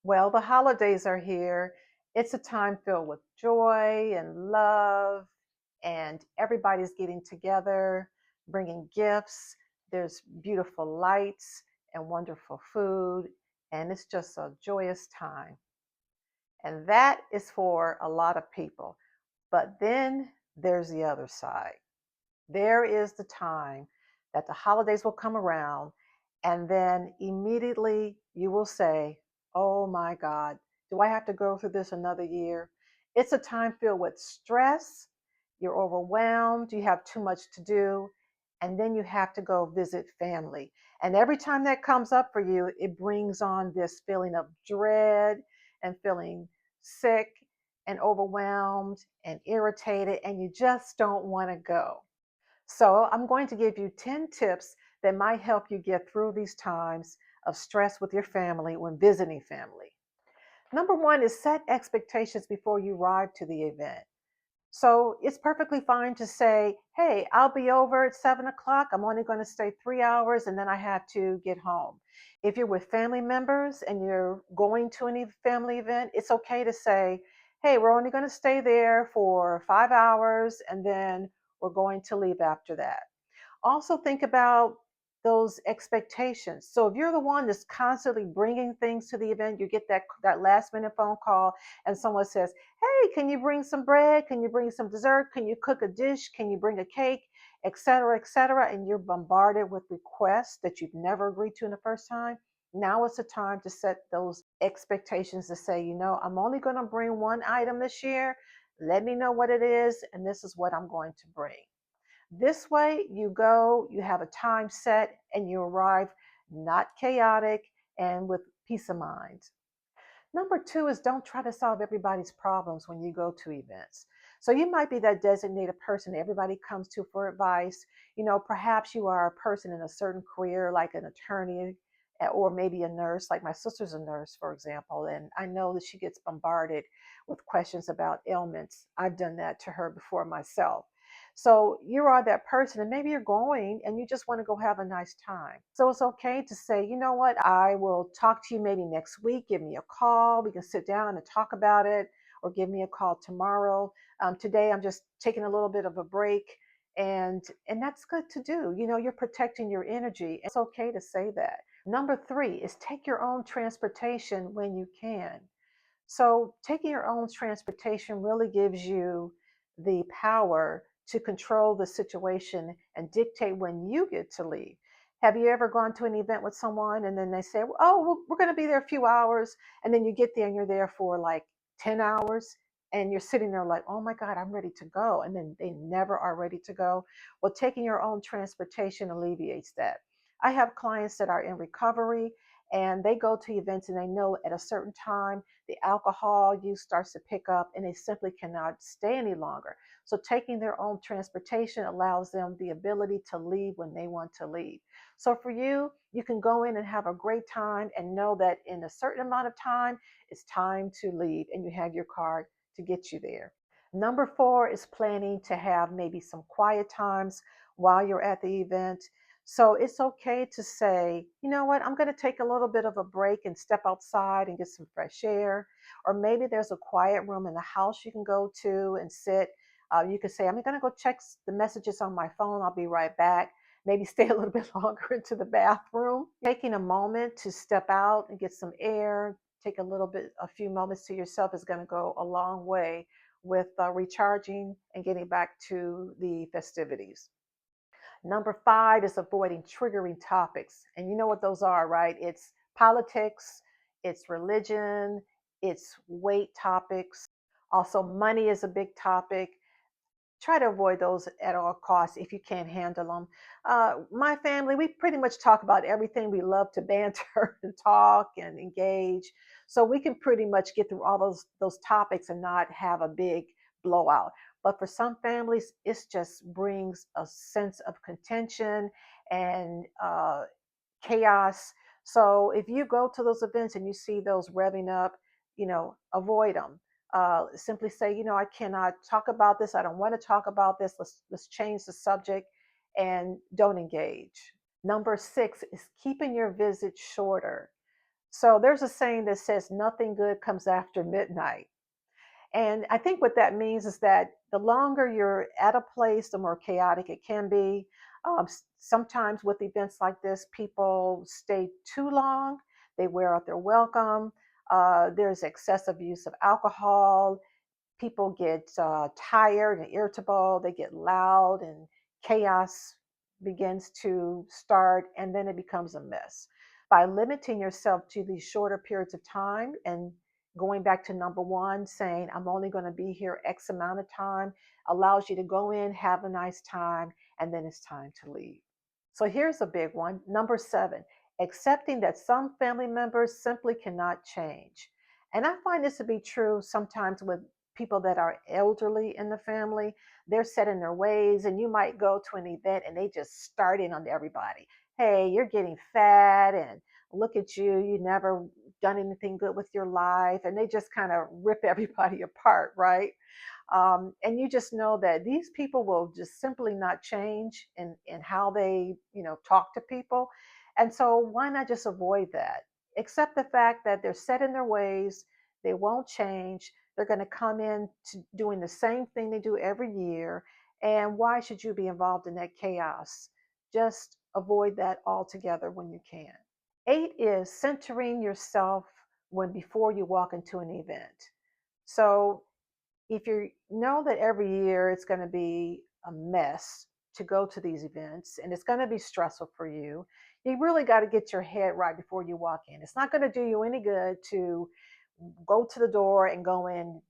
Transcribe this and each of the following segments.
Well, the holidays are here. It's a time filled with joy and love, and everybody's getting together, bringing gifts. There's beautiful lights and wonderful food, and it's just a joyous time. And that is for a lot of people. But then there's the other side. There is the time that the holidays will come around, and then immediately you will say, "Oh my God, do I have to go through this another year?" It's a time filled with stress. You're overwhelmed. You have too much to do. And then you have to go visit family. And every time that comes up for you, it brings on this feeling of dread and feeling sick and overwhelmed and irritated, and you just don't want to go. So, I'm going to give you 10 tips that might help you get through these times of stress with your family when visiting family. Number one is set expectations before you arrive to the event. So, it's perfectly fine to say, "Hey, I'll be over at 7 o'clock. I'm only going to stay 3 hours and then I have to get home." If you're with family members and you're going to any family event, it's okay to say, "Hey, we're only going to stay there for 5 hours and then we're going to leave after that." Also think about those expectations. So if you're the one that's constantly bringing things to the event, you get that last minute phone call and someone says, "Hey, can you bring some bread? Can you bring some dessert? Can you cook a dish? Can you bring a cake?" Et cetera, and you're bombarded with requests that you've never agreed to in the first time. Now is the time to set those expectations to say, "I'm only going to bring one item this year. Let me know what it is, and this is what I'm going to bring." This way, you go, you have a time set, and you arrive not chaotic and with peace of mind. Number two is don't try to solve everybody's problems when you go to events. So you might be that designated person everybody comes to for advice. Perhaps you are a person in a certain career, like an attorney or maybe a nurse. Like my sister's a nurse, for example, and I know that she gets bombarded with questions about ailments. I've done that to her before myself. So you are that person, and maybe you're going and you just want to go have a nice time. So it's okay to say, "You know what, I will talk to you maybe next week. Give me a call. We can sit down and talk about it, or give me a call tomorrow. Today, I'm just taking a little bit of a break." And that's good to do. You're protecting your energy. It's okay to say that. Number three is take your own transportation when you can. So, taking your own transportation really gives you the power to control the situation and dictate when you get to leave. Have you ever gone to an event with someone and then they say, "Oh, we're going to be there a few hours," and then you get there and you're there for like 10 hours and you're sitting there like, "Oh my God, I'm ready to go." And then they never are ready to go. Well, taking your own transportation alleviates that. I have clients that are in recovery and they go to events and they know at a certain time the alcohol use starts to pick up and they simply cannot stay any longer. So taking their own transportation allows them the ability to leave when they want to leave. So for you, you can go in and have a great time and know that in a certain amount of time, it's time to leave and you have your card to get you there. Number four is planning to have maybe some quiet times while you're at the event. So it's okay to say, "You know what, I'm going to take a little bit of a break and step outside and get some fresh air." Or maybe there's a quiet room in the house you can go to and sit. You can say, "I'm going to go check the messages on my phone. I'll be right back." Maybe stay a little bit longer into the bathroom. Taking a moment to step out and get some air, take a few moments to yourself is going to go a long way with recharging and getting back to the festivities. Number five is avoiding triggering topics. And you know what those are, right? It's politics, it's religion, it's weight topics. Also, money is a big topic. Try to avoid those at all costs if you can't handle them. My family, we pretty much talk about everything. We love to banter and talk and engage. So we can pretty much get through all those topics and not have a big blowout. But for some families, it just brings a sense of contention and chaos. So if you go to those events and you see those revving up, avoid them. Simply say, "I cannot talk about this. I don't want to talk about this. Let's change the subject," and don't engage. Number six is keeping your visit shorter. So there's a saying that says nothing good comes after midnight. And I think what that means is that the longer you're at a place, the more chaotic it can be. Sometimes with events like this, people stay too long, they wear out their welcome. There's excessive use of alcohol. People get tired and irritable, they get loud, and chaos begins to start, and then it becomes a mess. By limiting yourself to these shorter periods of time and going back to number one, saying, I'm only going to be here X amount of time, allows you to go in, have a nice time, and then it's time to leave. So here's a big one. Number seven, accepting that some family members simply cannot change. And I find this to be true sometimes with people that are elderly in the family. They're set in their ways, and you might go to an event and they just start in on everybody. Hey, you're getting fat, and look at you, you never done anything good with your life. And they just kind of rip everybody apart, right? And you just know that these people will just simply not change in how they, talk to people. And so why not just avoid that? Accept the fact that they're set in their ways, they won't change. They're going to come in to doing the same thing they do every year. And why should you be involved in that chaos? Just avoid that altogether when you can. Eight is centering yourself when before you walk into an event. So if you know that every year it's going to be a mess to go to these events and it's going to be stressful for you, you really got to get your head right before you walk in. It's not going to do you any good to go to the door and go in,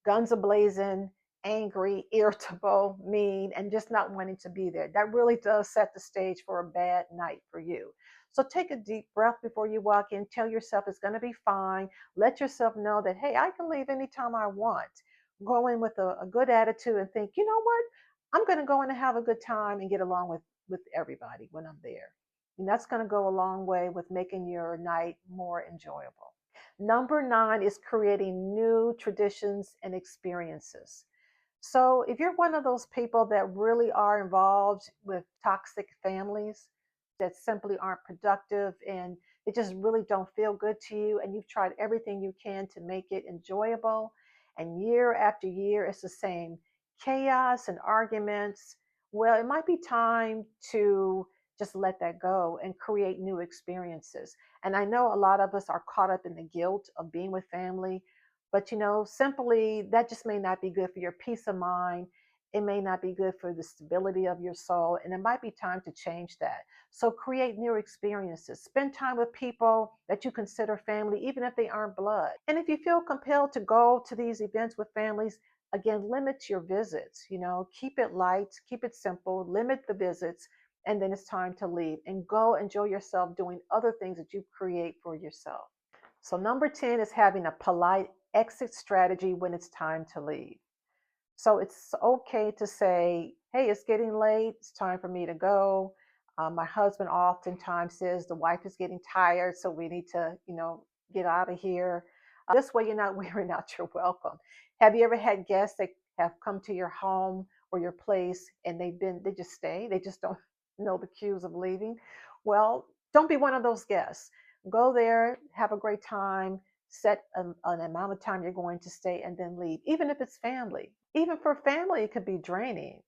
guns a blazing, angry, irritable, mean, and just not wanting to be there. That really does set the stage for a bad night for you. So take a deep breath before you walk in. Tell yourself it's going to be fine. Let yourself know that, hey, I can leave anytime I want. Go in with a good attitude and think, you know what? I'm going to go in and have a good time and get along with everybody when I'm there. And that's going to go a long way with making your night more enjoyable. Number nine is creating new traditions and experiences. So, if you're one of those people that really are involved with toxic families that simply aren't productive and they just really don't feel good to you, and you've tried everything you can to make it enjoyable, and year after year it's the same chaos and arguments, well, it might be time to just let that go and create new experiences. And I know a lot of us are caught up in the guilt of being with family, but simply that just may not be good for your peace of mind. It may not be good for the stability of your soul, and it might be time to change that. So create new experiences. Spend time with people that you consider family, even if they aren't blood. And if you feel compelled to go to these events with families, again, limit your visits. Keep it light, keep it simple, limit the visits, and then it's time to leave and go enjoy yourself doing other things that you create for yourself. So, number 10 is having a polite exit strategy when it's time to leave. So, it's okay to say, hey, it's getting late. It's time for me to go. My husband oftentimes says the wife is getting tired, so we need to, get out of here. This way, you're not wearing out your welcome. Have you ever had guests that have come to your home or your place and they just stay? They just don't know the cues of leaving? Well, don't be one of those guests. Go there, have a great time, set an amount of time you're going to stay, and then leave, even if it's family. Even for family, it could be draining.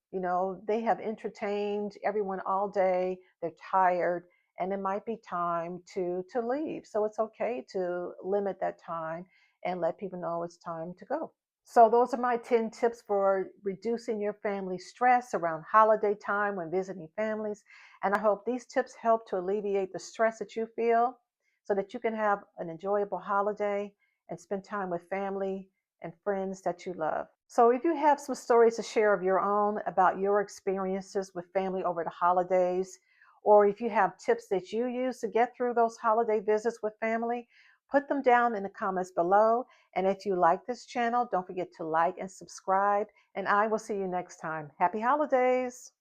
They have entertained everyone all day, they're tired, and it might be time to leave. So it's okay to limit that time and let people know it's time to go. So those are my 10 tips for reducing your family stress around holiday time when visiting families. And I hope these tips help to alleviate the stress that you feel so that you can have an enjoyable holiday and spend time with family and friends that you love. So if you have some stories to share of your own about your experiences with family over the holidays, or if you have tips that you use to get through those holiday visits with family, put them down in the comments below. And if you like this channel, don't forget to like and subscribe. And I will see you next time. Happy holidays!